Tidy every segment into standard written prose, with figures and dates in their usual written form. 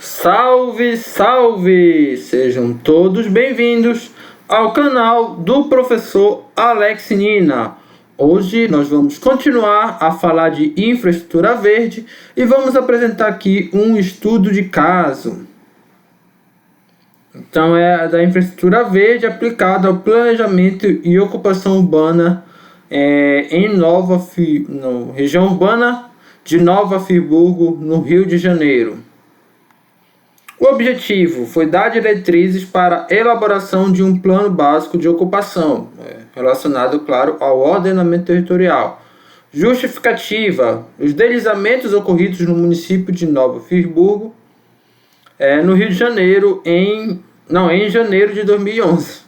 Salve, salve! Sejam todos bem-vindos ao canal do professor Alex Nina. Hoje nós vamos continuar a falar de infraestrutura verde e vamos apresentar aqui um estudo de caso. Então é da infraestrutura verde aplicada ao planejamento e ocupação urbana em região urbana de Nova Friburgo, no Rio de Janeiro. O objetivo foi dar diretrizes para a elaboração de um plano básico de ocupação, relacionado, claro, ao ordenamento territorial. Justificativa: os deslizamentos ocorridos no município de Nova Friburgo, no Rio de Janeiro, em janeiro de 2011.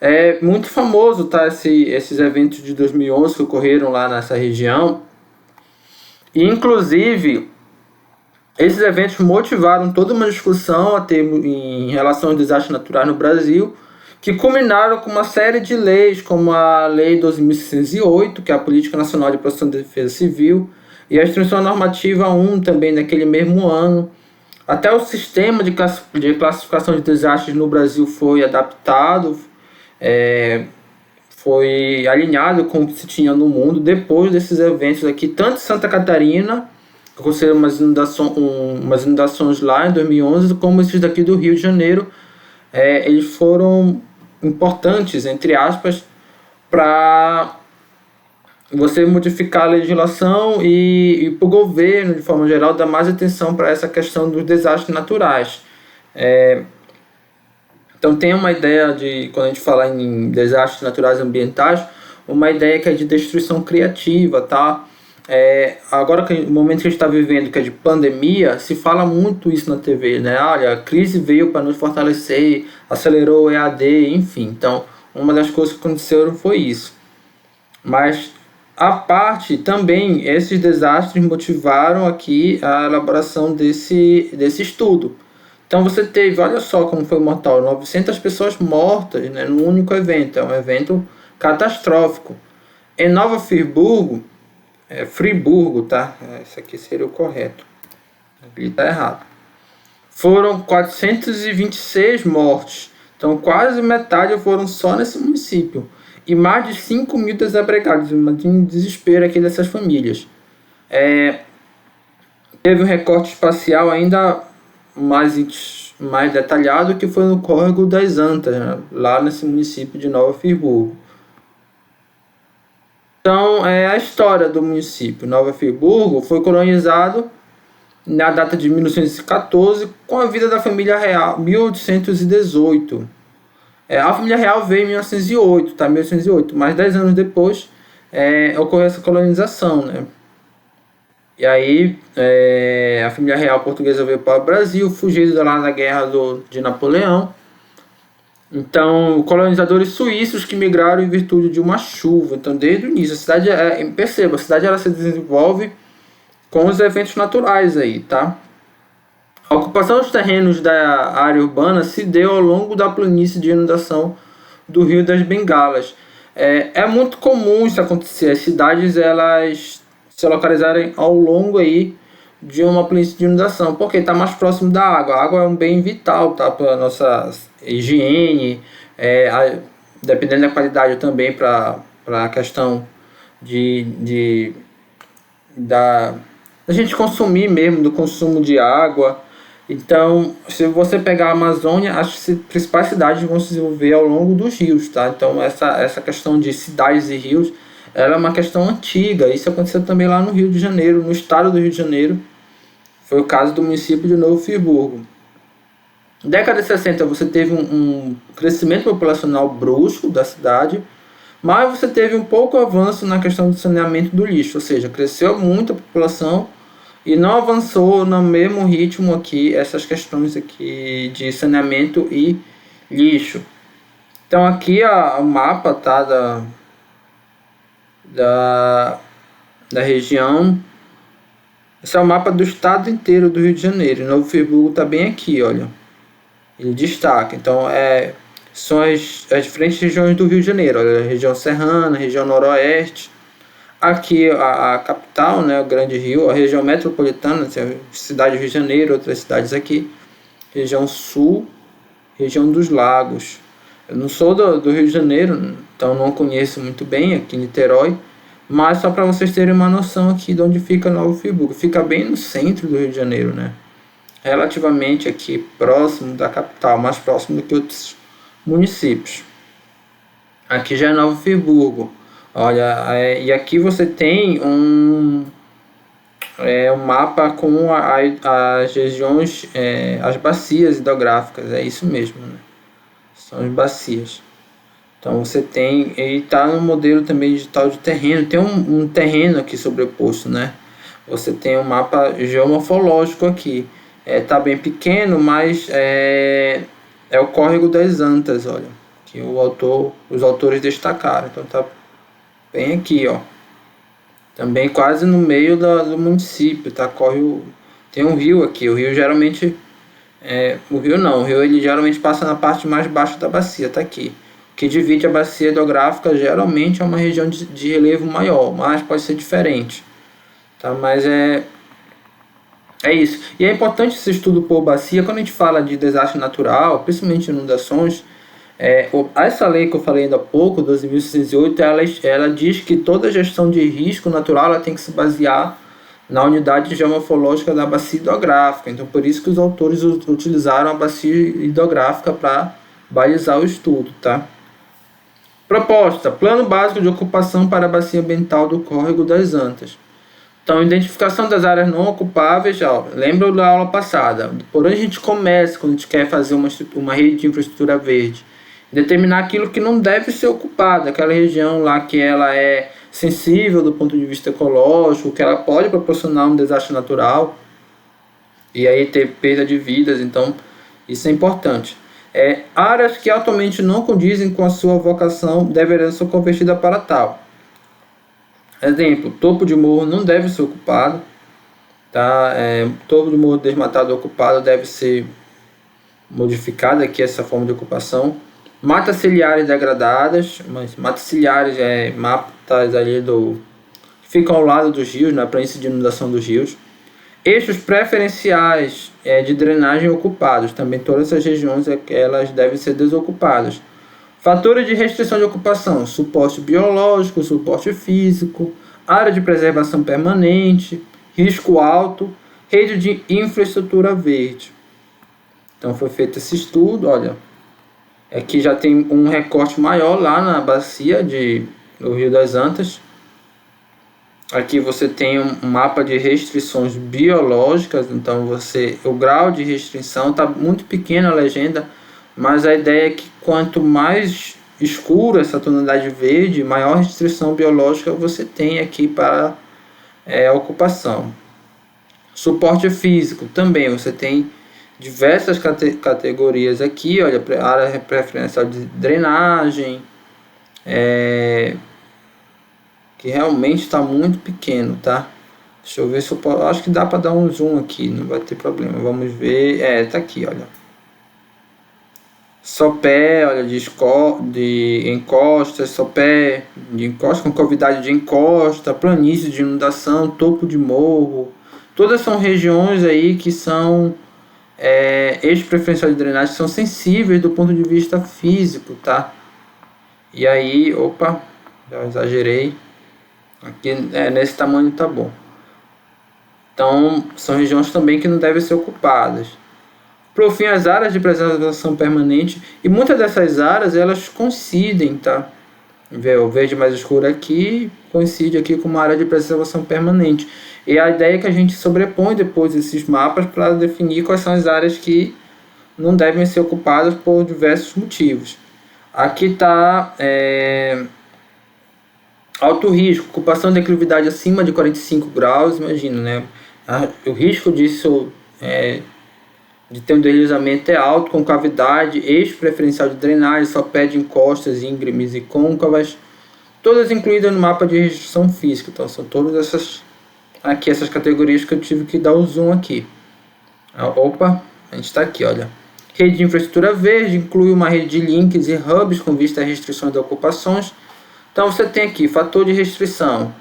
É muito famoso, tá, esses eventos de 2011 que ocorreram lá nessa região. E, inclusive, esses eventos motivaram toda uma discussão em relação aos desastres naturais no Brasil, que culminaram com uma série de leis, como a Lei 12.608, que é a Política Nacional de Proteção e Defesa Civil, e a Instrução Normativa 1, também naquele mesmo ano. Até o sistema de classificação de desastres no Brasil foi adaptado, foi alinhado com o que se tinha no mundo depois desses eventos aqui, tanto em Santa Catarina, que aconteceram umas inundações lá em 2011, como esses daqui do Rio de Janeiro. Eles foram importantes, entre aspas, para você modificar a legislação e para o governo, de forma geral, dar mais atenção para essa questão dos desastres naturais. Então tem uma ideia de, quando a gente fala em desastres naturais ambientais, uma ideia que é de destruição criativa, tá? Agora, no momento que a gente está vivendo, que é de pandemia, se fala muito isso na TV, né? Olha, a crise veio para nos fortalecer, acelerou o EAD, enfim. Então, uma das coisas que aconteceram foi isso. Mas, à parte, também, esses desastres motivaram aqui a elaboração desse estudo. Então, você teve, olha só como foi mortal, 900 pessoas mortas, né, num único evento. É um evento catastrófico. Em Nova Friburgo, Friburgo, tá? Isso aqui seria o correto. Aqui está errado. Foram 426 mortes. Então, quase metade foram só nesse município. E mais de 5 mil desabrigados. Imagina o desespero aqui dessas famílias. Teve um recorte espacial ainda mais detalhado, que foi no córrego das Antas, né? Lá nesse município de Nova Friburgo. Então, a história do município. Nova Friburgo foi colonizado na data de 1914 com a vida da família real, 1818. A família real veio em 1908, tá? 1808, mas 10 anos depois ocorreu essa colonização, né? E aí a família real portuguesa veio para o Brasil, fugindo lá na guerra de Napoleão. Então, colonizadores suíços que migraram em virtude de uma chuva. Então, desde o início, a cidade perceba, a cidade ela se desenvolve com os eventos naturais aí, tá? A ocupação dos terrenos da área urbana se deu ao longo da planície de inundação do Rio das Bengalas. É muito comum isso acontecer, as cidades elas se localizarem ao longo aí de uma planície de inundação, porque está mais próximo da água. A água é um bem vital, tá, para a nossa higiene, dependendo da qualidade também para a questão da gente consumir mesmo, do consumo de água. Então, se você pegar a Amazônia, as principais cidades vão se desenvolver ao longo dos rios, tá? Então, essa questão de cidades e rios, ela é uma questão antiga. Isso aconteceu também lá no Rio de Janeiro, no estado do Rio de Janeiro. Foi o caso do município de Novo Friburgo. Na década de 60 você teve um crescimento populacional brusco da cidade, mas você teve um pouco avanço na questão do saneamento do lixo, ou seja, cresceu muito a população e não avançou no mesmo ritmo aqui essas questões aqui de saneamento e lixo. Então aqui o mapa, tá, da região. Esse é o mapa do estado inteiro do Rio de Janeiro. Novo Friburgo está bem aqui, olha. Ele destaca. Então, são as diferentes regiões do Rio de Janeiro. Olha, a região serrana, a região noroeste. Aqui a capital, né, o Grande Rio, a região metropolitana, cidade do Rio de Janeiro, outras cidades aqui, região sul, região dos lagos. Eu não sou do Rio de Janeiro, então não conheço muito bem aqui em Niterói, mas só para vocês terem uma noção aqui de onde fica Nova Friburgo. Fica bem no centro do Rio de Janeiro, né? Relativamente aqui próximo da capital, mais próximo do que outros municípios. Aqui já é Nova Friburgo. Olha, e aqui você tem um mapa com as regiões, as bacias hidrográficas, é isso mesmo, né? São as bacias. Então você tem, e está no modelo também digital de terreno, tem um terreno aqui sobreposto, né? Você tem um mapa geomorfológico aqui, tá bem pequeno, mas é o Córrego das Antas, olha, que os autores destacaram, então tá bem aqui, ó, também quase no meio do município, tá? Tem um rio aqui, o rio geralmente, o rio ele geralmente passa na parte mais baixa da bacia, tá aqui. O que divide a bacia hidrográfica geralmente é uma região de relevo maior, mas pode ser diferente, tá? Mas é isso. E é importante esse estudo por bacia quando a gente fala de desastre natural, principalmente inundações. Essa lei que eu falei ainda há pouco, 12.608, ela diz que toda gestão de risco natural ela tem que se basear na unidade geomorfológica da bacia hidrográfica. Então, por isso que os autores utilizaram a bacia hidrográfica para balizar o estudo, tá? Proposta: Plano Básico de Ocupação para a Bacia Ambiental do Córrego das Antas. Então, identificação das áreas não ocupáveis, lembra da aula passada, por onde a gente começa quando a gente quer fazer uma rede de infraestrutura verde? Determinar aquilo que não deve ser ocupado, aquela região lá que ela é sensível do ponto de vista ecológico, que ela pode proporcionar um desastre natural e aí ter perda de vidas, então isso é importante. Áreas que atualmente não condizem com a sua vocação deverão ser convertidas para tal. Exemplo, topo de morro não deve ser ocupado, tá? Topo de morro desmatado ocupado deve ser modificada aqui essa forma de ocupação. Matas ciliares degradadas, mas matas ciliares matas ali que ficam ao lado dos rios, na planície de inundação dos rios. Eixos preferenciais de drenagem ocupados, também todas essas regiões elas devem ser desocupadas. Fatores de restrição de ocupação: suporte biológico, suporte físico, área de preservação permanente, risco alto, rede de infraestrutura verde. Então foi feito esse estudo, olha, aqui já tem um recorte maior lá na bacia do Rio das Antas. Aqui você tem um mapa de restrições biológicas, então o grau de restrição está muito pequena a legenda, mas a ideia é que quanto mais escura essa tonalidade verde, maior restrição biológica você tem aqui para a ocupação. Suporte físico também, você tem diversas categorias aqui, olha, área preferencial de drenagem, que realmente está muito pequeno, tá? Deixa eu ver se eu posso, acho que dá para dar um zoom aqui, não vai ter problema, vamos ver, tá aqui, olha. Sopé, olha, de encostas, sopé de encosta, concavidade de encosta, planície de inundação, topo de morro, todas são regiões aí que são eixo preferencial de drenagem, que são sensíveis do ponto de vista físico, tá? E aí, opa, já exagerei, aqui nesse tamanho tá bom. Então, são regiões também que não devem ser ocupadas. Por fim, as áreas de preservação permanente, e muitas dessas áreas elas coincidem, tá? O verde mais escuro aqui coincide aqui com uma área de preservação permanente. E a ideia é que a gente sobrepõe depois esses mapas para definir quais são as áreas que não devem ser ocupadas por diversos motivos. Aqui está alto risco, ocupação de declividade acima de 45 graus, imagina, né? O risco disso de ter um deslizamento é alto, concavidade, eixo preferencial de drenagem, sopé de encostas íngremes e côncavas, todas incluídas no mapa de restrição física. Então são todas essas categorias que eu tive que dar o zoom aqui. Opa, a gente está aqui, olha. Rede de infraestrutura verde inclui uma rede de links e hubs com vista a restrições de ocupações. Então você tem aqui fator de restrição,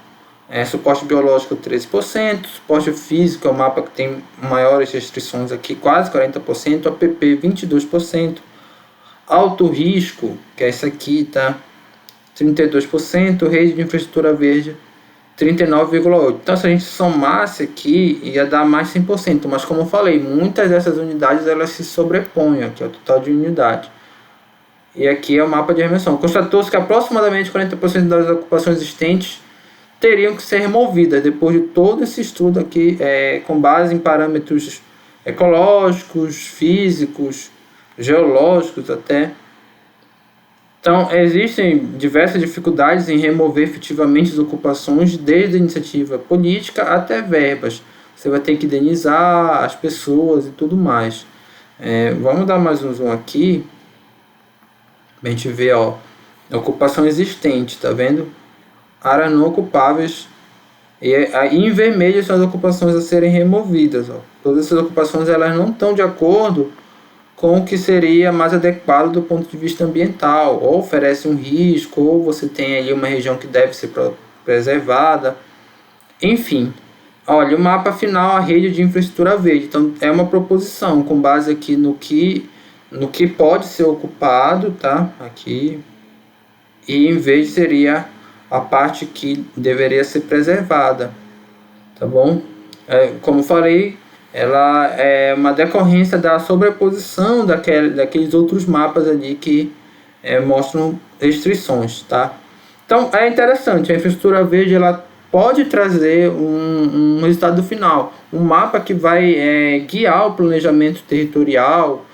Suporte biológico 13%, suporte físico é o mapa que tem maiores restrições aqui, quase 40%, APP 22%, alto risco, que é esse aqui, tá? 32%, rede de infraestrutura verde 39,8%. Então, se a gente somasse aqui, ia dar mais 100%, mas como eu falei, muitas dessas unidades elas se sobrepõem aqui ao total de unidade. E aqui é o mapa de remissão. Constatou-se que aproximadamente 40% das ocupações existentes teriam que ser removidas depois de todo esse estudo aqui, com base em parâmetros ecológicos, físicos, geológicos até. Então, existem diversas dificuldades em remover efetivamente as ocupações, desde a iniciativa política até verbas. Você vai ter que indenizar as pessoas e tudo mais. Vamos dar mais um zoom aqui, a gente ver, ó, a ocupação existente, tá vendo? Áreas não ocupáveis, e em vermelho são as ocupações a serem removidas, ó. Todas essas ocupações elas não estão de acordo com o que seria mais adequado do ponto de vista ambiental, ou oferece um risco, ou você tem ali uma região que deve ser preservada, enfim. Olha, o mapa final, a rede de infraestrutura verde. Então, é uma proposição com base aqui no que pode ser ocupado, tá? Aqui. E em vez seria a parte que deveria ser preservada, tá bom? Como falei, ela é uma decorrência da sobreposição daqueles outros mapas ali que mostram restrições, tá? Então, é interessante, a infraestrutura verde ela pode trazer um resultado final, um mapa que vai guiar o planejamento territorial,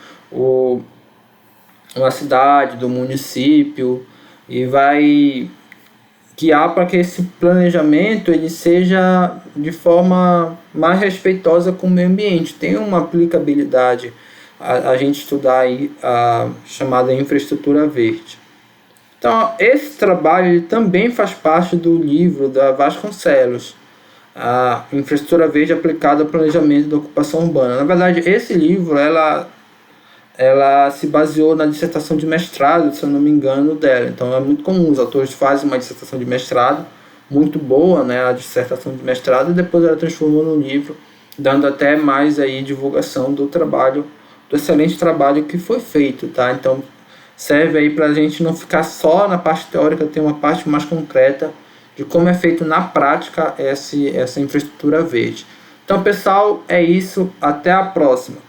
uma cidade, do município, e vai guiar para que esse planejamento ele seja de forma mais respeitosa com o meio ambiente. Tem uma aplicabilidade a gente estudar aí a chamada infraestrutura verde. Então, esse trabalho ele também faz parte do livro da Vasconcelos, a infraestrutura verde aplicada ao planejamento da ocupação urbana. Na verdade, esse livro ela se baseou na dissertação de mestrado, se eu não me engano, dela. Então é muito comum, os autores fazem uma dissertação de mestrado, muito boa, né, a dissertação de mestrado, e depois ela transformou no livro, dando até mais aí divulgação do trabalho, do excelente trabalho que foi feito, tá? Então serve aí para a gente não ficar só na parte teórica, ter uma parte mais concreta de como é feito na prática essa infraestrutura verde. Então, pessoal, é isso. Até a próxima.